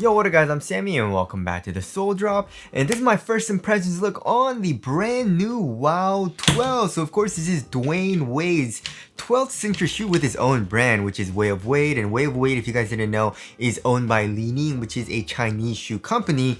Yo, what up guys, I'm Sammy and welcome back to the Soul Drop, and this is my first impressions look on the brand new WoW 12. So of course this is Dwyane Wade's 12th signature shoe with his own brand, which is Way of Wade, and Way of Wade, if you guys didn't know, is owned by Li Ning, which is a Chinese shoe company.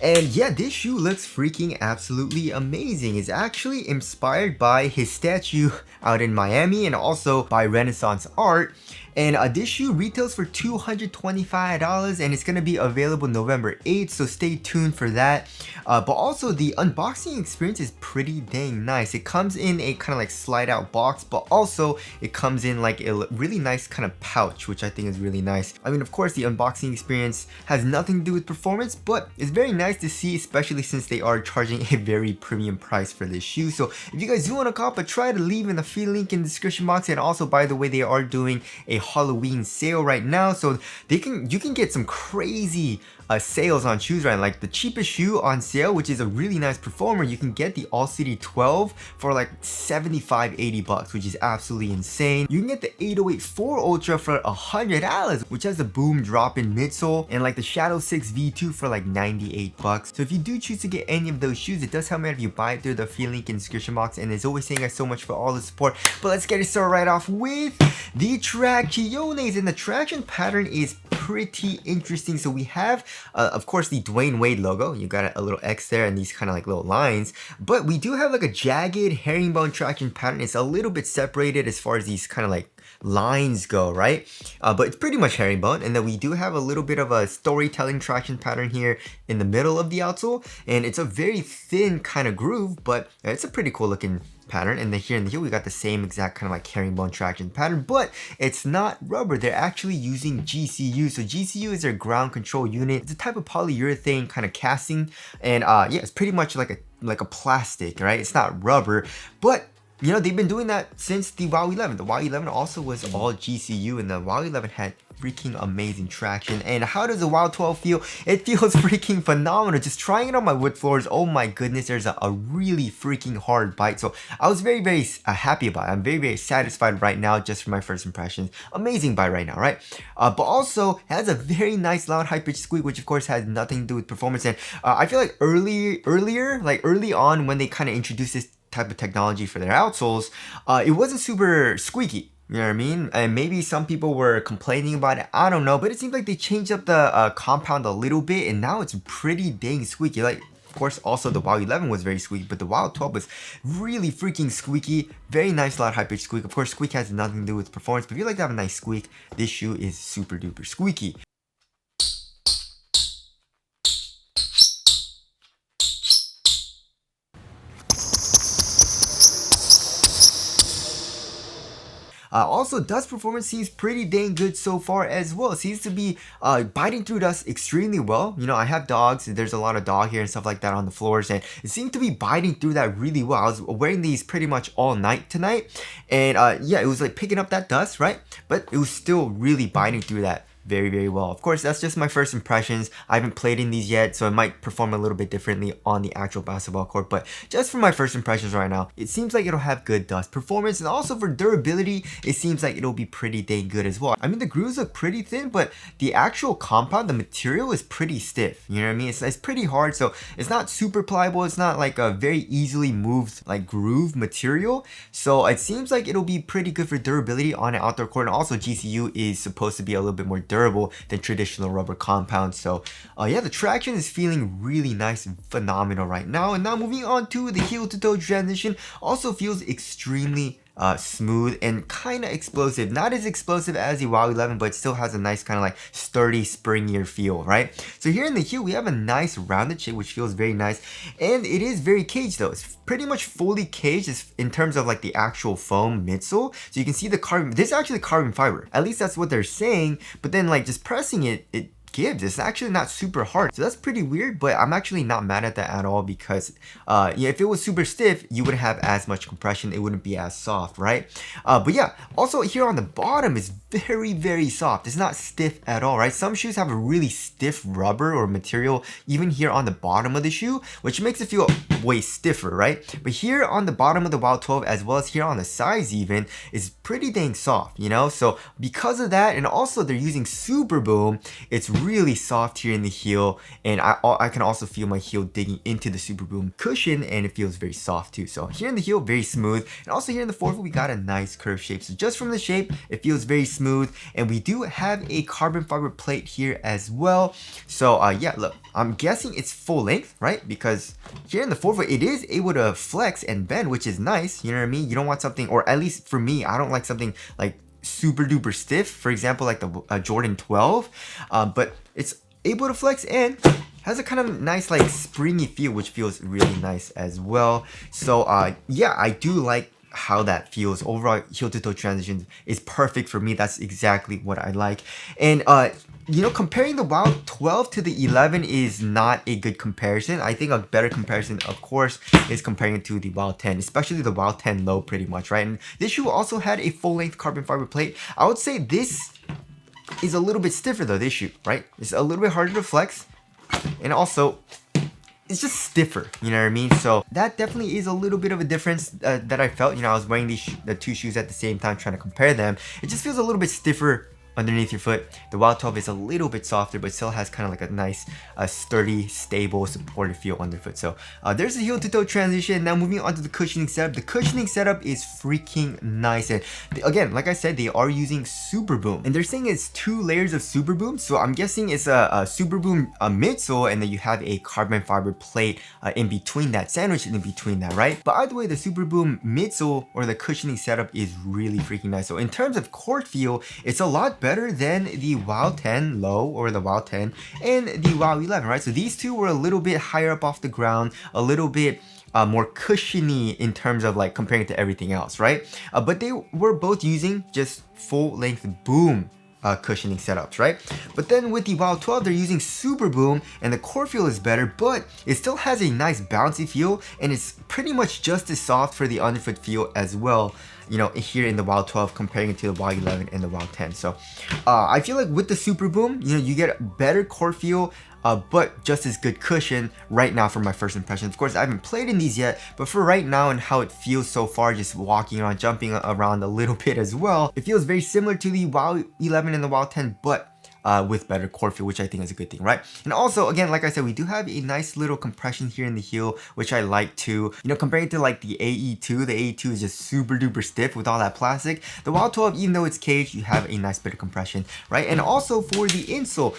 And yeah, this shoe looks freaking absolutely amazing. It's actually inspired by his statue out in Miami and also by Renaissance art. And this shoe retails for $225 and it's going to be available November 8th, so stay tuned for that. But also the unboxing experience is pretty dang nice. It comes in a kind of like slide out box, but also it comes in like a really nice kind of pouch, which I think is really nice. I mean, of course, the unboxing experience has nothing to do with performance, but it's very nice to see, especially since they are charging a very premium price for this shoe. So if you guys do want to cop, but try to leave in the free link in the description box. And also, by the way, they are doing a Halloween sale right now, so you can get some crazy sales on shoes right now. Like the cheapest shoe on sale, which is a really nice performer, you can get the All City 12 for like $75-80, which is absolutely insane. You can get the 808 4 Ultra for $100, which has a boom drop in midsole, and like the Shadow 6 V2 for like $98. So if you do choose to get any of those shoes, it does help me out if you buy it through the free link in the description box. And as always, thank you guys so much for all the support. But let's get it started right off with the tracciones, and the traction pattern is pretty interesting. So we have of course the Dwyane Wade logo. You got a little X there and these kind of like little lines, but we do have like a jagged herringbone traction pattern. It's a little bit separated as far as these kind of like lines go, right? But it's pretty much herringbone. And then we do have a little bit of a storytelling traction pattern here in the middle of the outsole, and it's a very thin kind of groove, but it's a pretty cool looking pattern. And then here in the heel we got the same exact kind of like herringbone traction pattern, but it's not rubber. They're actually using GCU. So GCU is their ground control unit. It's a type of polyurethane kind of casting, and yeah, it's pretty much like a plastic, right? It's not rubber, but you know, they've been doing that since the WoW 11. The WoW 11 also was all GCU, and the WoW 11 had freaking amazing traction. And how does the WoW 12 feel? It feels freaking phenomenal. Just trying it on my wood floors, oh my goodness, there's a really freaking hard bite. So I was very happy about it. I'm very satisfied right now just from my first impressions. Amazing bite right now, right? But also it has a very nice loud high pitched squeak, which of course has nothing to do with performance. And I feel like early on when they kind of introduced this type of technology for their outsoles, it wasn't super squeaky. You know what I mean? And maybe some people were complaining about it, I don't know, but it seems like they changed up the compound a little bit, and now it's pretty dang squeaky. Like, of course, also the WoW 11 was very squeaky, but the WoW 12 was really freaking squeaky. Very nice loud high pitched squeak. Of course, squeak has nothing to do with performance, but if you like to have a nice squeak, this shoe is super duper squeaky. Also, dust performance seems pretty dang good so far as well. It seems to be biting through dust extremely well. You know, I have dogs, there's a lot of dog hair and stuff like that on the floors, and it seemed to be biting through that really well. I was wearing these pretty much all night tonight, and yeah, it was like picking up that dust, right? But it was still really biting through that very well. Of course, that's just my first impressions. I haven't played in these yet, so it might perform a little bit differently on the actual basketball court, but just from my first impressions right now, it seems like it'll have good dust performance. And also for durability, it seems like it'll be pretty dang good as well. I mean, the grooves look pretty thin, but the actual compound, the material is pretty stiff. You know what I mean? It's pretty hard, so it's not super pliable. It's not like a very easily moved like groove material, so it seems like it'll be pretty good for durability on an outdoor court. And also GCU is supposed to be a little bit more durable than traditional rubber compounds. So yeah, the traction is feeling really nice and phenomenal right now. And now moving on to the heel to toe transition, also feels extremely smooth and kind of explosive. Not as explosive as the WoW 11, but it still has a nice kind of like sturdy, springier feel, right? So here in the heel, we have a nice rounded shape, which feels very nice. And it is very caged though. It's pretty much fully caged in terms of like the actual foam midsole. So you can see the carbon, this is actually carbon fiber. At least that's what they're saying. But then like just pressing it, it gives. It's actually not super hard, so that's pretty weird, but I'm actually not mad at that at all, because yeah, if it was super stiff, you wouldn't have as much compression, it wouldn't be as soft, right? But yeah, also here on the bottom is very soft. It's not stiff at all, right? Some shoes have a really stiff rubber or material even here on the bottom of the shoe, which makes it feel way stiffer, right? But here on the bottom of the WoW 12, as well as here on the sides even, is pretty dang soft, you know? So because of that, and also they're using Super Boom, it's really soft here in the heel, and I can also feel my heel digging into the Super Boom cushion, and it feels very soft too. So here in the heel, very smooth, and also here in the forefoot, we got a nice curved shape. So just from the shape, it feels very smooth, and we do have a carbon fiber plate here as well. So yeah, look, I'm guessing it's full length, right? Because here in the forefoot, it is able to flex and bend, which is nice. You know what I mean? You don't want something, or at least for me, I don't like something like super duper stiff, for example, like the Jordan 12, but it's able to flex and has a kind of nice like springy feel, which feels really nice as well. So yeah, I do like how that feels. Overall, heel to toe transition is perfect for me. That's exactly what I like. And you know, comparing the WoW 12 to the 11 is not a good comparison. I think a better comparison, of course, is comparing it to the WoW 10, especially the WoW 10 low pretty much, right? And this shoe also had a full-length carbon fiber plate. I would say this is a little bit stiffer though, this shoe, right? It's a little bit harder to flex, and also it's just stiffer, you know what I mean? So that definitely is a little bit of a difference that I felt. You know, I was wearing the two shoes at the same time trying to compare them. It just feels a little bit stiffer underneath your foot. The WoW 12 is a little bit softer, but still has kind of like a nice, sturdy, stable, supported feel underfoot. So there's the heel to toe transition. Now moving on to the cushioning setup. The cushioning setup is freaking nice. And again, like I said, they are using Super Boom. And they're saying it's 2 layers of Super Boom. So I'm guessing it's a Super Boom midsole, and then you have a carbon fiber plate in between that, sandwiched in between that, right? But either way, the Super Boom midsole or the cushioning setup is really freaking nice. So in terms of court feel, it's a lot better than the WoW 10 low or the WoW 10 and the WoW 11, right? So these two were a little bit higher up off the ground, a little bit more cushiony in terms of like comparing it to everything else, right? But they were both using just full length boom cushioning setups, right? But then with the WoW 12, they're using Super Boom, and the core feel is better, but it still has a nice bouncy feel, and it's pretty much just as soft for the underfoot feel as well, you know, here in the WoW 12 comparing it to the WoW 11 and the WoW 10. So I feel like with the Super Boom, you know, you get better core feel, but just as good cushion right now for my first impression. Of course, I haven't played in these yet, but for right now and how it feels so far, just walking around, jumping around a little bit as well, it feels very similar to the WoW 11 and the WoW 10, but with better core feel, which I think is a good thing, right? And also, again, like I said, we do have a nice little compression here in the heel, which I like too. You know, compared to like the AE2, the AE2 is just super duper stiff with all that plastic. The WoW 12, even though it's caged, you have a nice bit of compression, right? And also for the insole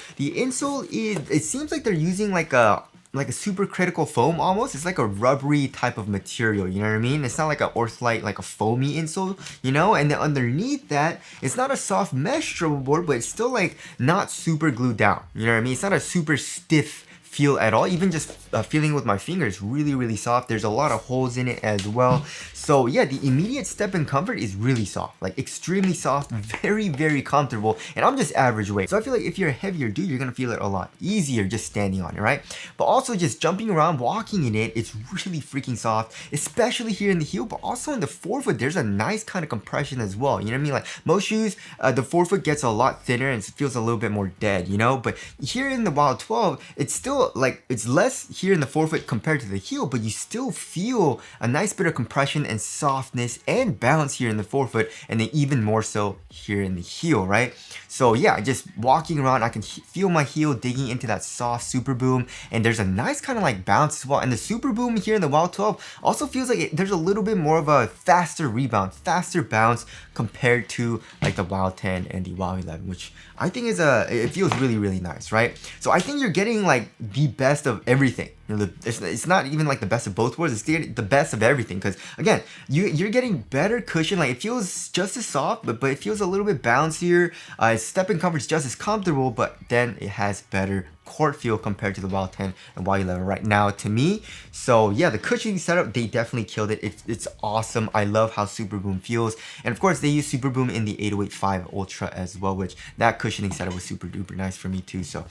is, it seems like they're using like a super critical foam almost. It's like a rubbery type of material, you know what I mean? It's not like an ortholite, like a foamy insole, you know? And then underneath that, it's not a soft mesh strobel board, but it's still like not super glued down, you know what I mean? It's not a super stiff feel at all. Even just feeling with my fingers, really, really soft. There's a lot of holes in it as well. So yeah, the immediate step in comfort is really soft, like extremely soft, very, very comfortable. And I'm just average weight. So I feel like if you're a heavier dude, you're gonna feel it a lot easier just standing on it, right? But also just jumping around, walking in it, it's really freaking soft, especially here in the heel, but also in the forefoot, there's a nice kind of compression as well. You know what I mean? Like most shoes, the forefoot gets a lot thinner and it feels a little bit more dead, you know? But here in the WoW 12, it's still like, it's less here in the forefoot compared to the heel, but you still feel a nice bit of compression and softness and bounce here in the forefoot, and then even more so here in the heel, right? So yeah, just walking around, I can feel my heel digging into that soft Super Boom, and there's a nice kind of like bounce as well. And the Super Boom here in the WoW 12 also feels like there's a little bit more of a faster rebound, faster bounce compared to like the WoW 10 and the WoW 11, which I think is it feels really, really nice, right? So I think you're getting like the best of everything. You know, it's not even like the best of both worlds, it's getting the best of everything, because again, you're getting better cushion. Like it feels just as soft, but it feels a little bit bouncier. Step in comfort is just as comfortable, but then it has better court feel compared to the WoW 10 and WoW 11 right now to me. So yeah, the cushioning setup, they definitely killed it. It's awesome. I love how Super Boom feels, and of course they use Super Boom in the 808.5 Ultra as well, which that cushioning setup was super duper nice for me too. So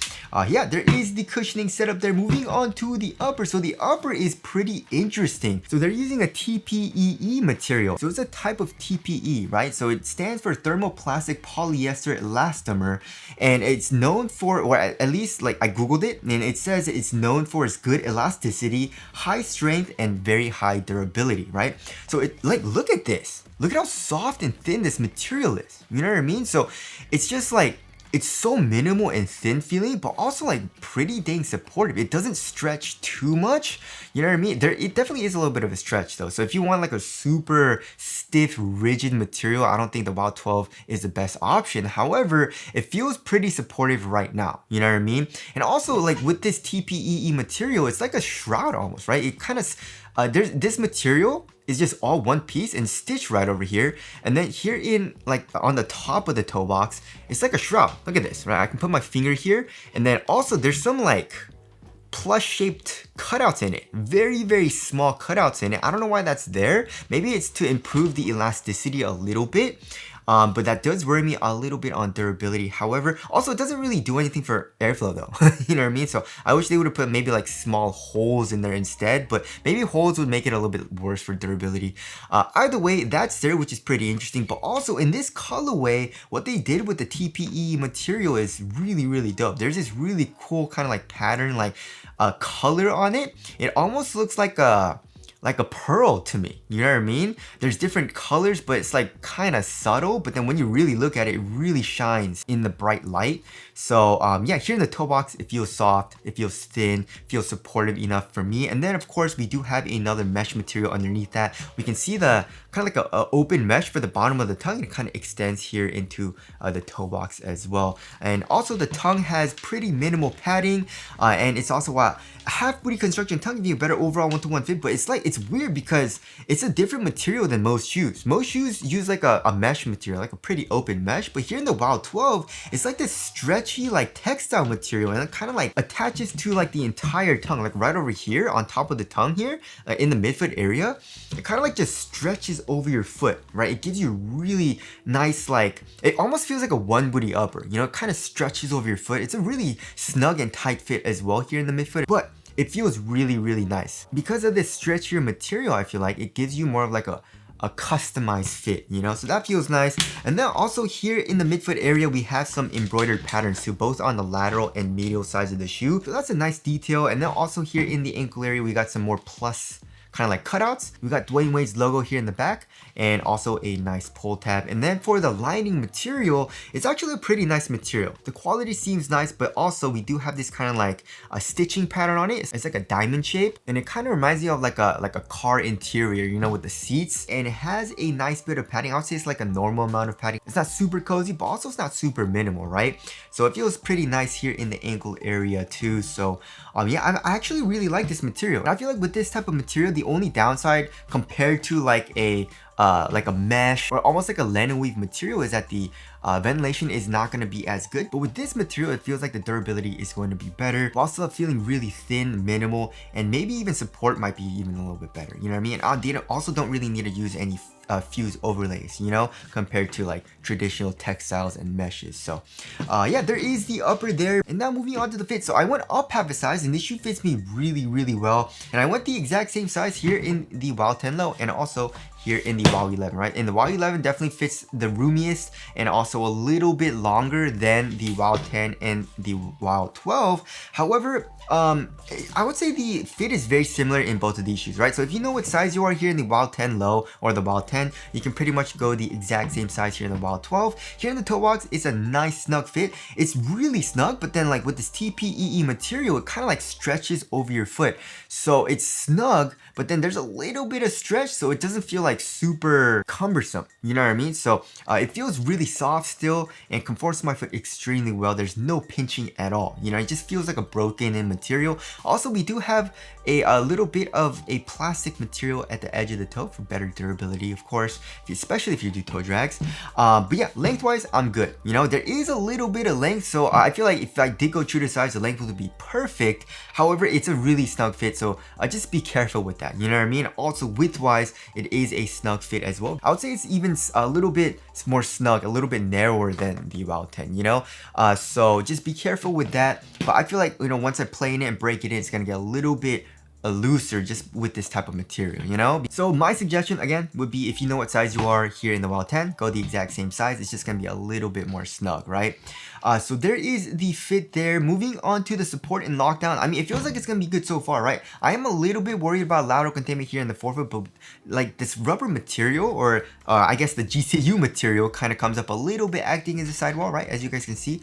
yeah, there is the cushioning setup there. Moving on to the upper. So the upper is pretty interesting. So they're using a TPEE material. So it's a type of TPE, right? So it stands for thermoplastic polyester elastomer, and it's known for, or at least like I googled it, and it says it's known for its good elasticity, high strength, and very high durability, right? So it, like, look at this. Look at how soft and thin this material is. You know what I mean? So it's just like, it's so minimal and thin feeling, but also like pretty dang supportive. It doesn't stretch too much, you know what I mean? It definitely is a little bit of a stretch though. So if you want like a super stiff, rigid material, I don't think the WoW 12 is the best option. However, it feels pretty supportive right now, you know what I mean? And also like with this TPEE material, it's like a shroud almost, right? It kind of, there's this material is just all one piece and stitched right over here. And then here in like on the top of the toe box, it's like a shroud. Look at this, right? I can put my finger here. And then also there's some like plus shaped cutouts in it. Very, very small cutouts in it. I don't know why that's there. Maybe it's to improve the elasticity a little bit. But that does worry me a little bit on durability. However, also it doesn't really do anything for airflow though. You know what I mean? So I wish they would have put maybe like small holes in there instead, but maybe holes would make it a little bit worse for durability. Either way, that's there, which is pretty interesting. But also in this colorway, what they did with the TPE material is really, really dope. There's this really cool kind of like pattern, like color on it. It almost looks like a pearl to me, you know what I mean? There's different colors, but it's like kind of subtle, but then when you really look at it, it really shines in the bright light. So yeah, here in the toe box, it feels soft, it feels thin, feels supportive enough for me. And then of course, we do have another mesh material underneath that. We can see the kind of like a open mesh for the bottom of the tongue. It kind of extends here into the toe box as well. And also the tongue has pretty minimal padding, and it's also a half booty construction tongue, giving you a better overall 1-to-1 fit. But it's weird because it's a different material than most shoes. Most shoes use like a mesh material, like a pretty open mesh. But here in the WoW 12, it's like this stretchy like textile material, and it kind of like attaches to like the entire tongue, like right over here on top of the tongue here, in the midfoot area. It kind of like just stretches over your foot, right? It gives you really nice, like, it almost feels like a one booty upper, you know, it kind of stretches over your foot. It's a really snug and tight fit as well here in the midfoot, but it feels really, really nice. Because of this stretchier material, I feel like it gives you more of like a customized fit, you know, so that feels nice. And then also here in the midfoot area, we have some embroidered patterns too, both on the lateral and medial sides of the shoe. So that's a nice detail. And then also here in the ankle area, we got some more plus kind of like cutouts. We got Dwyane Wade's logo here in the back, and also a nice pull tab. And then for the lining material, it's actually a pretty nice material. The quality seems nice, but also we do have this kind of like a stitching pattern on it. It's like a diamond shape, and it kind of reminds me of like a car interior, you know, with the seats. And it has a nice bit of padding. I would say it's like a normal amount of padding. It's not super cozy, but also it's not super minimal, right? So it feels pretty nice here in the ankle area too. So yeah, I actually really like this material. And I feel like with this type of material, the only downside compared to like a mesh or almost like a linen weave material is that the ventilation is not going to be as good. But with this material, it feels like the durability is going to be better, while still feeling really thin, minimal, and maybe even support might be even a little bit better, you know what I mean? And they also don't really need to use any fuse overlays, you know, compared to like traditional textiles and meshes. So yeah, there is the upper there. And now moving on to the fit. So I went up half a size, and this shoe fits me really, really well. And I went the exact same size here in the WoW 10 low, and also here in the WoW 11, right? And the WoW 11 definitely fits the roomiest, and also a little bit longer than the WoW 10 and the WoW 12. However, I would say the fit is very similar in both of these shoes, right? So if you know what size you are here in the WoW 10 low or the WoW 10, you can pretty much go the exact same size here in the WoW 12. Here in the toe box, it's a nice snug fit. It's really snug, but then like with this TPEE material, it kind of like stretches over your foot. So it's snug, but then there's a little bit of stretch, so it doesn't feel like super cumbersome, you know what I mean? So it feels really soft still and conforms to my foot extremely well. There's no pinching at all, you know, it just feels like a broken in material. Also, we do have a little bit of a plastic material at the edge of the toe for better durability, of course, especially if you do toe drags. But yeah, lengthwise, I'm good. You know, there is a little bit of length, so I feel like if I did go true to size, the length would be perfect. However, it's a really snug fit, so just be careful with that, you know what I mean? Also, width-wise, it is a snug fit as well. I would say it's even a little bit more snug, a little bit narrower than the WoW 10, you know? So just be careful with that. But I feel like, you know, once I play in it and break it in, it's gonna get a little bit looser just with this type of material, you know? So my suggestion again would be, if you know what size you are here in the WoW 10, go the exact same size. It's just gonna be a little bit more snug, right? So there is the fit there. Moving on to the support and lockdown. I mean, it feels like it's gonna be good so far, right? I am a little bit worried about lateral containment here in the forefoot, but like this rubber material, or I guess the GCU material, kind of comes up a little bit, acting as a sidewall, right? As you guys can see,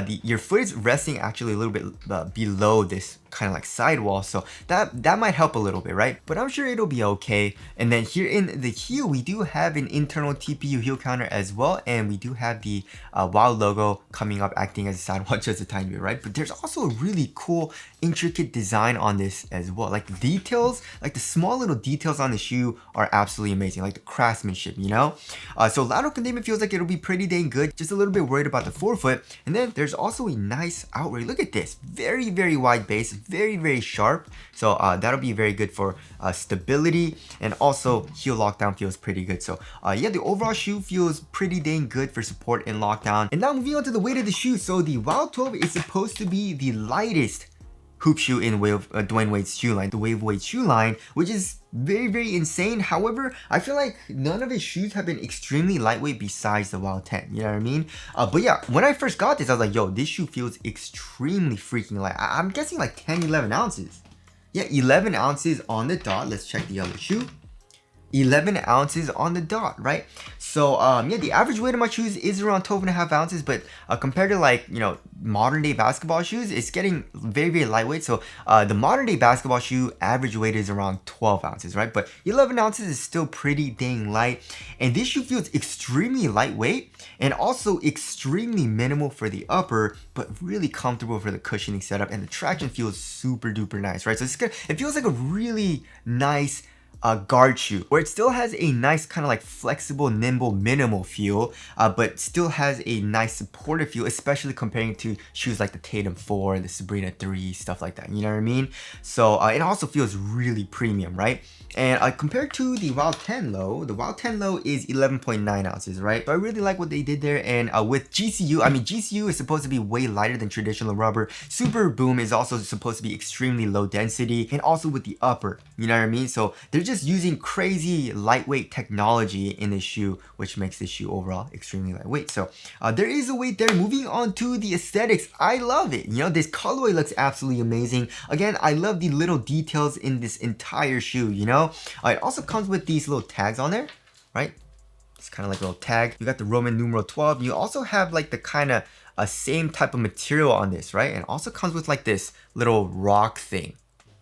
your foot is resting actually a little bit below this kind of like sidewall, so that might help a little bit, right? But I'm sure it'll be okay. And then here in the heel, we do have an internal TPU heel counter as well, and we do have the WoW logo coming up, acting as a sidewall just a tiny bit, right? But there's also a really cool intricate design on this as well. Like the details, like the small little details on the shoe are absolutely amazing, like the craftsmanship, you know? So lateral containment feels like it'll be pretty dang good. Just a little bit worried about the forefoot. And then there's also a nice outright. Look at this, very wide base, very sharp. So that'll be very good for stability, and also heel lockdown feels pretty good. So yeah, the overall shoe feels pretty dang good for support and lockdown. And now moving on to the weight of the shoe. So the WoW 12 is supposed to be the lightest hoop shoe in Dwyane Wade's shoe line, the Wade shoe line, which is very insane. However, I feel like none of his shoes have been extremely lightweight besides the WoW 10, you know what I mean? But yeah, when I first got this, I was like, yo, this shoe feels extremely freaking light. I'm guessing like 10-11 ounces. Yeah, 11 ounces on the dot. Let's check the other shoe. 11 ounces on the dot, right? So yeah, the average weight of my shoes is around 12.5 ounces, but compared to like, you know, modern day basketball shoes, it's getting very lightweight. So the modern day basketball shoe average weight is around 12 ounces, right? But 11 ounces is still pretty dang light. And this shoe feels extremely lightweight and also extremely minimal for the upper, but really comfortable for the cushioning setup, and the traction feels super duper nice, right? So it's good. It feels like a really nice guard shoe, where it still has a nice kind of like flexible, nimble, minimal feel, but still has a nice supportive feel, especially comparing to shoes like the Tatum 4, the Sabrina 3, stuff like that, you know what I mean? So it also feels really premium, right? And compared to the WoW 10 low, the WoW 10 low is 11.9 ounces, right? So I really like what they did there. And with GCU, I mean, GCU is supposed to be way lighter than traditional rubber. Super Boom is also supposed to be extremely low density, and also with the upper, you know what I mean? So they're just using crazy lightweight technology in this shoe, which makes this shoe overall extremely lightweight. So there is a weight there. Moving on to the aesthetics, I love it. You know, this colorway looks absolutely amazing. Again, I love the little details in this entire shoe, you know? It also comes with these little tags on there, right? It's kind of like a little tag. You got the Roman numeral 12. You also have like the kind of same type of material on this, right? And also comes with like this little rock thing,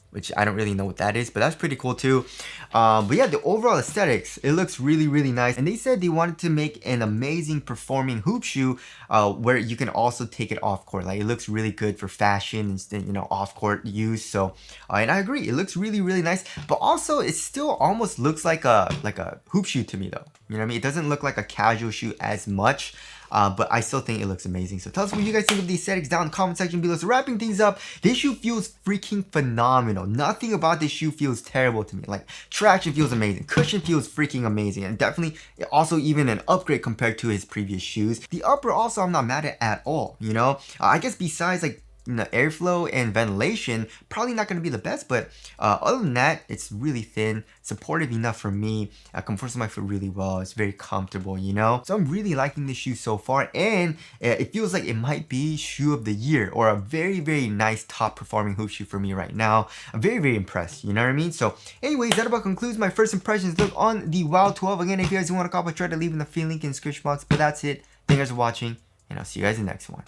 which I don't really know what that is, but that's pretty cool too. But yeah, the overall aesthetics, it looks really nice. And they said they wanted to make an amazing performing hoop shoe where you can also take it off court. Like it looks really good for fashion and, you know, off court use. So and I agree, it looks really nice, but also it still almost looks like a hoop shoe to me though. You know what I mean? It doesn't look like a casual shoe as much. But I still think it looks amazing. So tell us what you guys think of the aesthetics down in the comment section below. So wrapping things up, this shoe feels freaking phenomenal. Nothing about this shoe feels terrible to me. Like traction feels amazing, cushion feels freaking amazing, and definitely also even an upgrade compared to his previous shoes. The upper also I'm not mad at all, you know? I guess besides like, you know, airflow and ventilation, probably not going to be the best, but other than that, it's really thin, supportive enough for me, comforts my foot really well, it's very comfortable, you know? So I'm really liking this shoe so far, and it feels like it might be shoe of the year, or a very nice top performing hoop shoe for me right now. I'm very impressed, you know what I mean? So anyways, that about concludes my first impressions look on the WoW 12. Again, if you guys want to copy, try to leave in the free link in the description box, but that's it. Thank you guys for watching, and I'll see you guys in the next one.